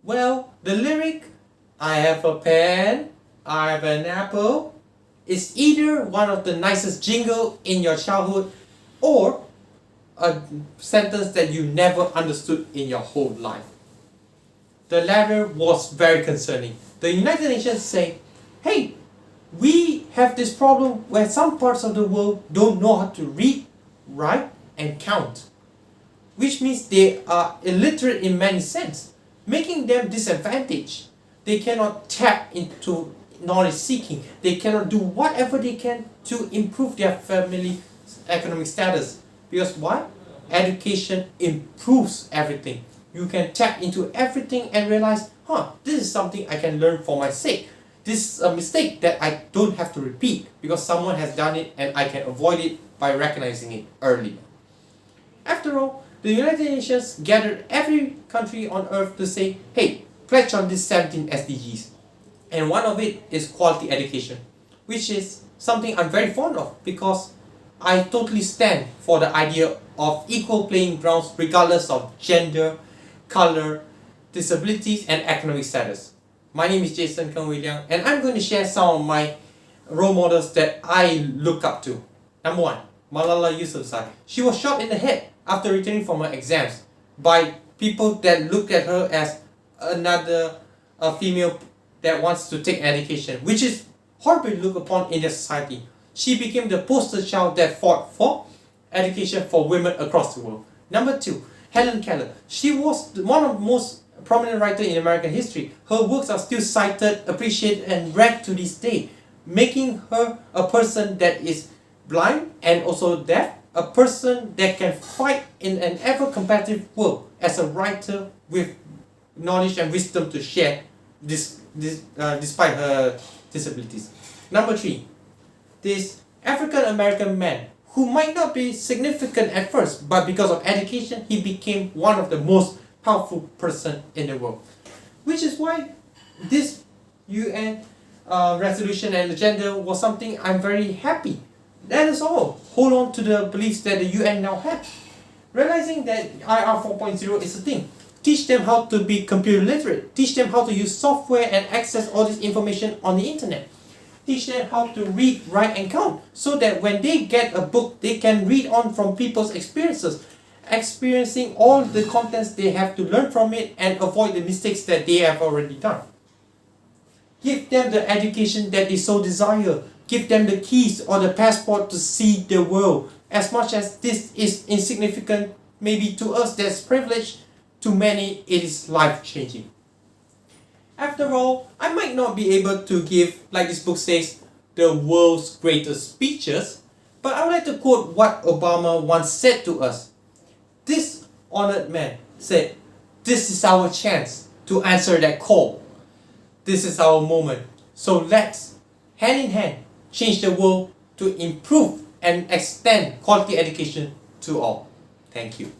Well, the lyric, I have a pen, I have an apple, is either one of the nicest jingle in your childhood or a sentence that you never understood in your whole life. The latter was very concerning. The United Nations say, hey, we have this problem where some parts of the world don't know how to read, write and count, which means they are illiterate in many sense, making them disadvantaged. They cannot tap into knowledge seeking. They cannot do whatever they can to improve their family economic status. Because why? Education improves everything. You can tap into everything and realize, this is something I can learn for my sake. This is a mistake that I don't have to repeat because someone has done it and I can avoid it by recognizing it early. After all, the United Nations gathered every country on earth to say, hey, pledge on these 17 SDGs. And one of it is quality education, which is something I'm very fond of because I totally stand for the idea of equal playing grounds regardless of gender, color, disabilities and economic status. My name is Jason Liang and I'm going to share some of my role models that I look up to. Number 1, Malala Yousafzai. She was shot in the head after returning from her exams by people that looked at her as another female that wants to take education, which is horribly looked upon in their society. She became the poster child that fought for education for women across the world. Number 2, Helen Keller. She was one of the most prominent writers in American history. Her works are still cited, appreciated and read to this day, making her a person that is blind and also deaf, a person that can fight in an ever competitive world as a writer with knowledge and wisdom to share despite her disabilities. Number 3, this African American man who might not be significant at first, but because of education he became one of the most powerful person in the world. Which is why this UN resolution and agenda was something I'm very happy. That is all. Hold on to the beliefs that the UN now have. Realizing that IR 4.0 is a thing. Teach them how to be computer literate. Teach them how to use software and access all this information on the internet. Teach them how to read, write and count so that when they get a book, they can read on from people's experiences, experiencing all the contents they have to learn from it and avoid the mistakes that they have already done. Give them the education that they so desire. Give them the keys or the passport to see the world. As much as this is insignificant, maybe to us that's privileged, to many it is life-changing. After all, I might not be able to give, like this book says, the world's greatest speeches, but I would like to quote what Obama once said to us. This honored man said, "This is our chance to answer that call. This is our moment. So let's, hand in hand, change the world to improve and extend quality education to all." Thank you.